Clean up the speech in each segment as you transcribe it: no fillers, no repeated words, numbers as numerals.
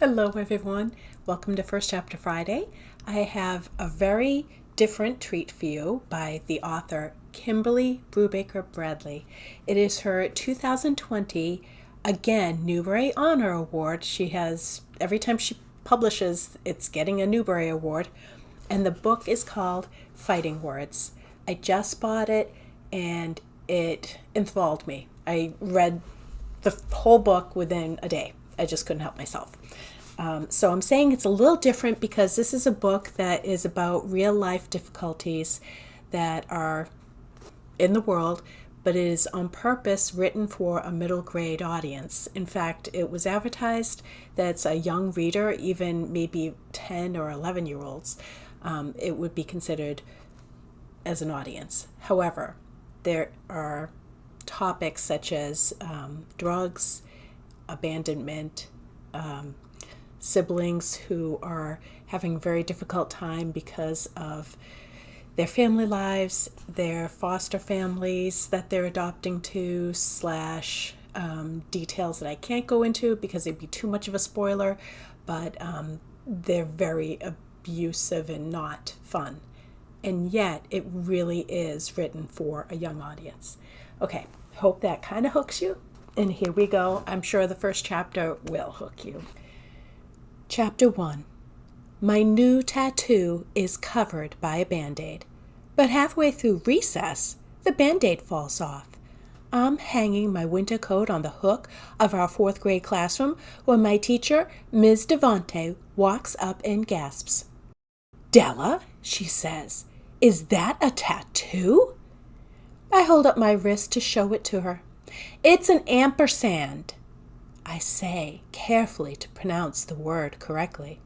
Hello, everyone. Welcome to First Chapter Friday. I have a very different treat for you by the author Kimberly Brubaker Bradley. It is her 2020, again, Newbery Honor Award. She has, every time she publishes, it's getting a Newbery Award. And the book is called Fighting Words. I just bought it and it enthralled me. I read the whole book within a day. I just couldn't help myself. So I'm saying it's a little different because this is a book that is about real life difficulties that are in the world, but it is on purpose written for a middle grade audience. In fact, it was advertised that it's a young reader, even maybe 10 or 11-year-olds. It would be considered as an audience. However, there are topics such as drugs, abandonment, siblings who are having a very difficult time because of their family lives, their foster families that they're adopting to, slash details that I can't go into because it'd be too much of a spoiler, but they're very abusive and not fun. And yet it really is written for a young audience. Okay, hope that kind of hooks you. And here we go. I'm sure the first chapter will hook you. Chapter 1. My new tattoo is covered by a Band-Aid, but halfway through recess, the Band-Aid falls off. I'm hanging my winter coat on the hook of our 4th grade classroom when my teacher, Ms. Devante, walks up and gasps. "Della," she says, "is that a tattoo?" I hold up my wrist to show it to her. "It's an ampersand," I say, carefully to pronounce the word correctly.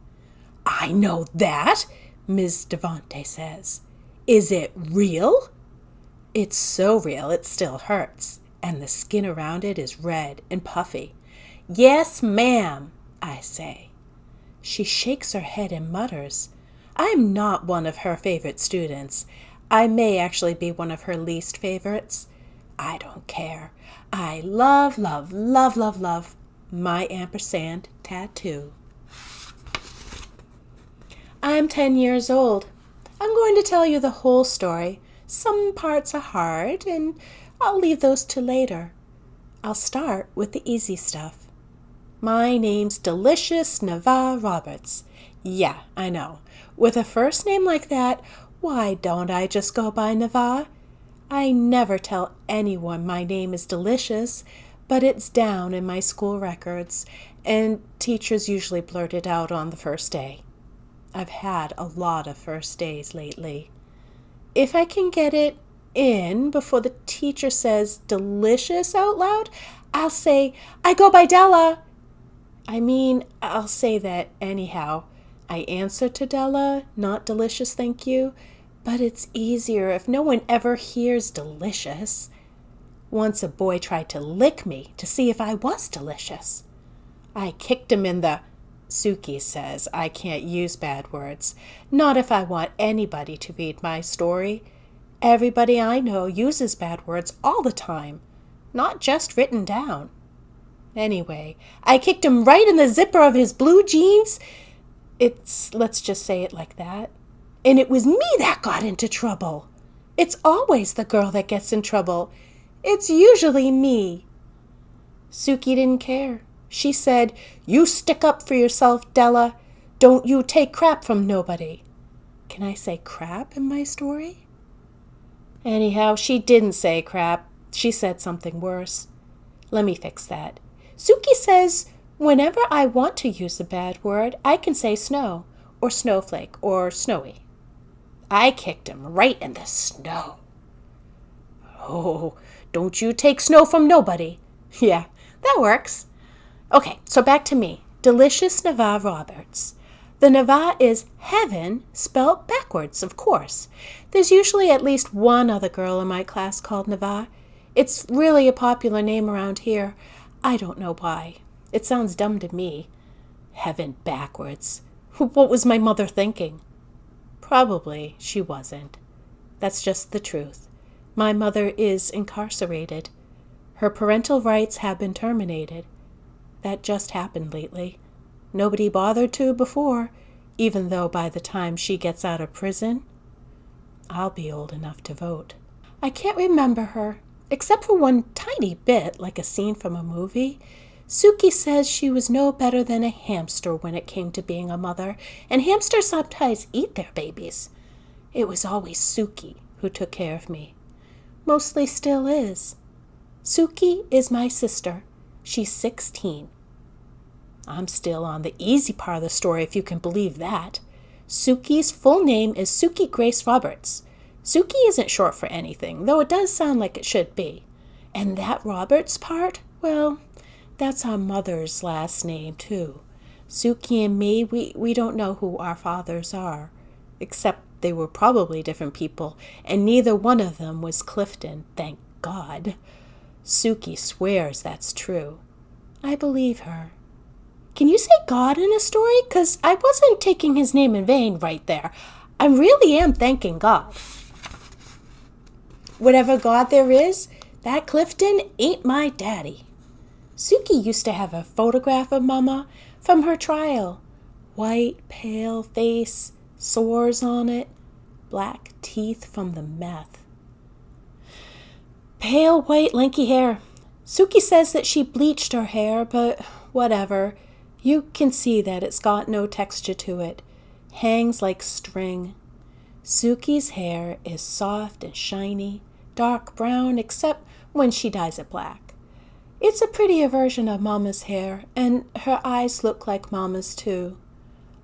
"I know that," Ms. Devante says. "Is it real?" It's so real it still hurts, and the skin around it is red and puffy. "Yes, ma'am," I say. She shakes her head and mutters. I'm not one of her favorite students. I may actually be one of her least favorites. I don't care. I love, love, love, love, love my ampersand tattoo. I'm 10 years old. I'm going to tell you the whole story. Some parts are hard, and I'll leave those to later. I'll start with the easy stuff. My name's Delicious Nava Roberts. Yeah, I know. With a first name like that, why don't I just go by Nava? I never tell anyone my name is Delicious, but it's down in my school records, and teachers usually blurt it out on the first day. I've had a lot of first days lately. If I can get it in before the teacher says delicious out loud, I'll say, I go by Della. I'll say that anyhow. I answer to Della, not delicious, thank you, but it's easier if no one ever hears delicious. Once a boy tried to lick me to see if I was delicious. I kicked him in the... Suki says I can't use bad words, not if I want anybody to read my story. Everybody I know uses bad words all the time, not just written down. Anyway, I kicked him right in the zipper of his blue jeans. Let's just say it like that. And it was me that got into trouble. It's always the girl that gets in trouble. It's usually me. Suki didn't care. She said, You stick up for yourself, Della. Don't you take crap from nobody. Can I say crap in my story? Anyhow, she didn't say crap. She said something worse. Let me fix that. Suki says, whenever I want to use a bad word, I can say snow, or snowflake, or snowy. I kicked him right in the snow. Oh, don't you take snow from nobody. Yeah, that works. Okay, so back to me. Delicious Nava Roberts. The Nava is heaven spelled backwards, of course. There's usually at least one other girl in my class called Nava. It's really a popular name around here. I don't know why. It sounds dumb to me. Heaven backwards. What was my mother thinking? Probably she wasn't. That's just the truth. My mother is incarcerated. Her parental rights have been terminated. That just happened lately. Nobody bothered to before, even though by the time she gets out of prison, I'll be old enough to vote. I can't remember her, except for one tiny bit, like a scene from a movie. Suki says she was no better than a hamster when it came to being a mother, and hamsters sometimes eat their babies. It was always Suki who took care of me. Mostly still is. Suki is my sister. She's 16. I'm still on the easy part of the story, if you can believe that. Suki's full name is Suki Grace Roberts. Suki isn't short for anything, though it does sound like it should be. And that Roberts part, well, that's our mother's last name, too. Suki and me, we don't know who our fathers are, except they were probably different people, and neither one of them was Clifton, thank God. Suki swears that's true. I believe her. Can you say God in a story? 'Cause I wasn't taking his name in vain right there. I really am thanking God. Whatever God there is, that Clifton ain't my daddy. Suki used to have a photograph of Mama from her trial. White, pale face, sores on it, black teeth from the meth. Pale, white, lanky hair. Suki says that she bleached her hair, but whatever. You can see that it's got no texture to it. Hangs like string. Suki's hair is soft and shiny, dark brown, except when she dyes it black. It's a prettier version of Mama's hair, and her eyes look like Mama's too.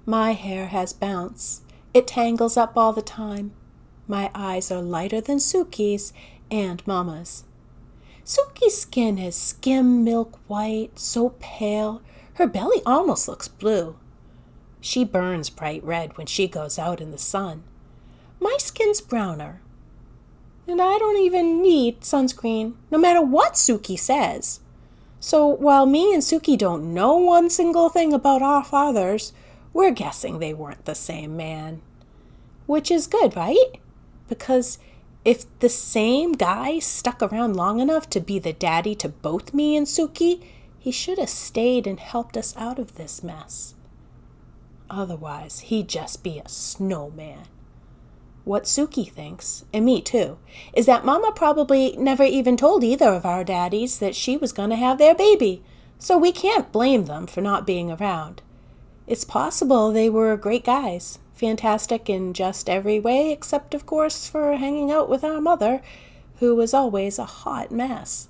My hair has bounce. It tangles up all the time. My eyes are lighter than Suki's and Mama's. Suki's skin is skim milk white, so pale, her belly almost looks blue. She burns bright red when she goes out in the sun. My skin's browner. And I don't even need sunscreen, no matter what Suki says. So while me and Suki don't know one single thing about our fathers, we're guessing they weren't the same man. Which is good, right? Because if the same guy stuck around long enough to be the daddy to both me and Suki, he should have stayed and helped us out of this mess. Otherwise, he'd just be a snowman. What Suki thinks, and me too, is that Mama probably never even told either of our daddies that she was going to have their baby, so we can't blame them for not being around. It's possible they were great guys, fantastic in just every way, except, of course, for hanging out with our mother, who was always a hot mess.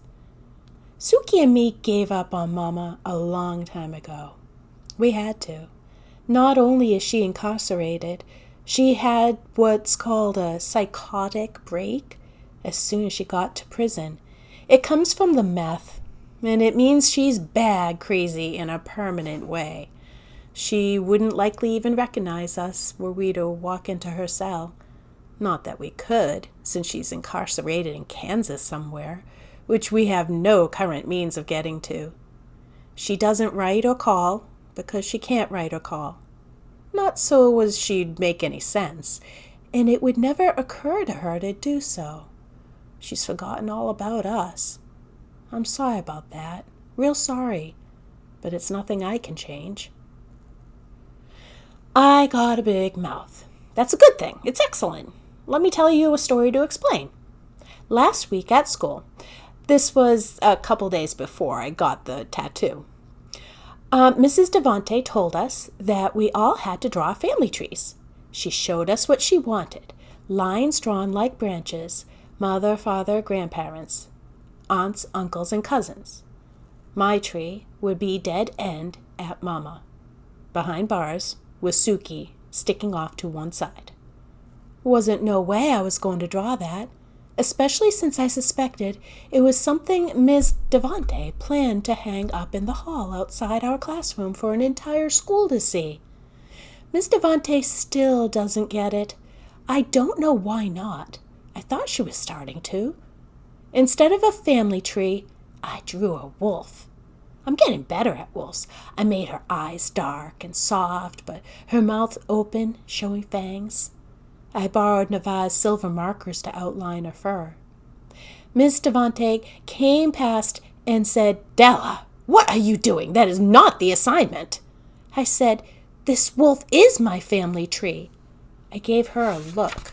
Suki and me gave up on Mama a long time ago. We had to. Not only is she incarcerated, she had what's called a psychotic break as soon as she got to prison. It comes from the meth, and it means she's bad crazy in a permanent way. She wouldn't likely even recognize us were we to walk into her cell. Not that we could, since she's incarcerated in Kansas somewhere, which we have no current means of getting to. She doesn't write or call, because she can't write or call. Not so as she'd make any sense, and it would never occur to her to do so. She's forgotten all about us. I'm sorry about that, real sorry, but it's nothing I can change. I got a big mouth. That's a good thing. It's excellent. Let me tell you a story to explain. Last week at school, this was a couple days before I got the tattoo, Mrs. Devante told us that we all had to draw family trees. She showed us what she wanted, lines drawn like branches, mother, father, grandparents, aunts, uncles, and cousins. My tree would be dead end at Mama, behind bars, with Suki sticking off to one side. Wasn't no way I was going to draw that, especially since I suspected it was something Ms. Devante planned to hang up in the hall outside our classroom for an entire school to see. Ms. Devante still doesn't get it. I don't know why not. I thought she was starting to. Instead of a family tree, I drew a wolf. I'm getting better at wolves. I made her eyes dark and soft, but her mouth open, showing fangs. I borrowed Nava's silver markers to outline her fur. Miss Devante came past and said, "Della, what are you doing? That is not the assignment." I said, "This wolf is my family tree." I gave her a look.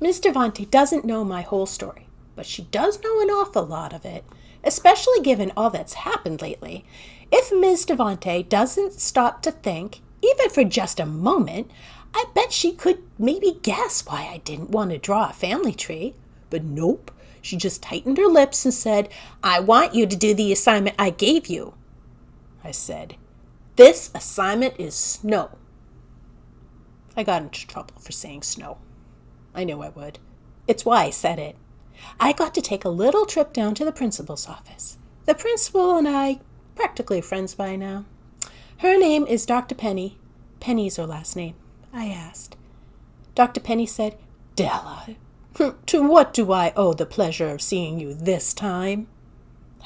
Ms. Devante doesn't know my whole story, but she does know an awful lot of it, especially given all that's happened lately. If Ms. Devante doesn't stop to think, even for just a moment, I bet she could maybe guess why I didn't want to draw a family tree. But nope, she just tightened her lips and said, "I want you to do the assignment I gave you." I said, "This assignment is snow." I got into trouble for saying snow. I knew I would. It's why I said it. I got to take a little trip down to the principal's office. The principal and I, practically friends by now. Her name is Dr. Penny. Penny's her last name. I asked. Dr. Penny said, "Della, to what do I owe the pleasure of seeing you this time?"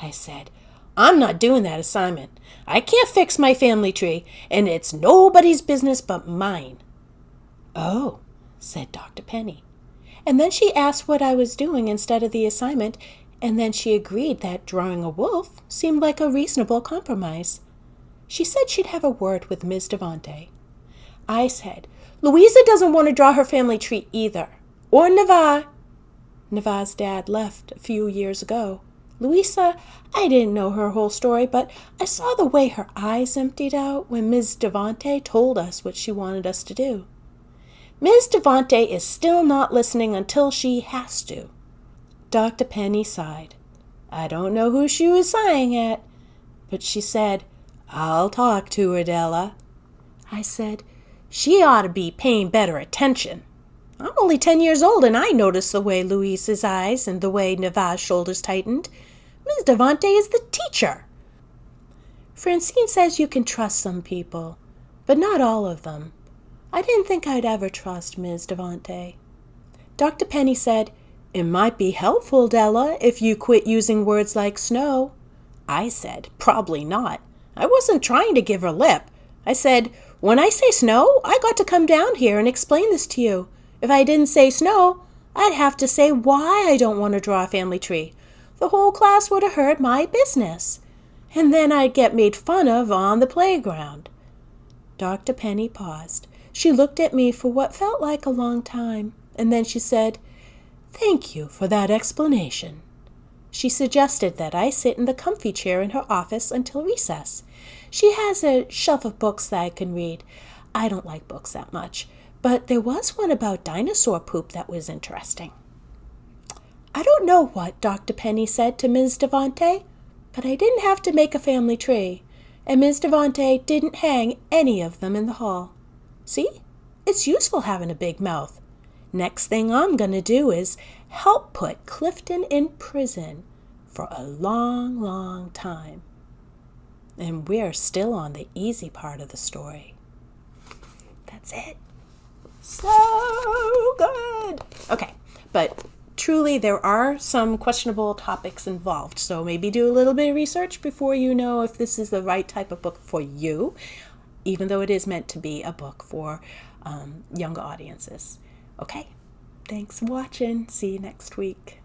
I said, "I'm not doing that assignment. I can't fix my family tree, and it's nobody's business but mine." "Oh," said Dr. Penny. And then she asked what I was doing instead of the assignment, and then she agreed that drawing a wolf seemed like a reasonable compromise. She said she'd have a word with Ms. Devante. I said, "Louisa doesn't want to draw her family tree either. Or Neva." Neva's dad left a few years ago. Louisa, I didn't know her whole story, but I saw the way her eyes emptied out when Ms. Devante told us what she wanted us to do. Ms. Devante is still not listening until she has to. Dr. Penny sighed. I don't know who she was sighing at, but she said, "I'll talk to her, Della." I said, "She ought to be paying better attention. I'm only 10 years old, and I noticed the way Louisa's eyes and the way Neva's shoulders tightened. Ms. Devante is the teacher." Francine says you can trust some people, but not all of them. I didn't think I'd ever trust Ms. Devante. Dr. Penny said, "It might be helpful, Della, if you quit using words like snow." I said, "Probably not." I wasn't trying to give her lip. I said, "When I say snow, I got to come down here and explain this to you. If I didn't say snow, I'd have to say why I don't want to draw a family tree. The whole class would have heard my business. And then I'd get made fun of on the playground." Dr. Penny paused. She looked at me for what felt like a long time, and then she said, "Thank you for that explanation." She suggested that I sit in the comfy chair in her office until recess. She has a shelf of books that I can read. I don't like books that much, but there was one about dinosaur poop that was interesting. I don't know what Dr. Penny said to Ms. Devante, but I didn't have to make a family tree, and Ms. Devante didn't hang any of them in the hall. See, it's useful having a big mouth. Next thing I'm going to do is help put Clifton in prison for a long, long time. And we're still on the easy part of the story. That's it. So good. Okay, but truly there are some questionable topics involved, so maybe do a little bit of research before you know if this is the right type of book for you, even though it is meant to be a book for younger audiences. Okay, thanks for watching. See you next week.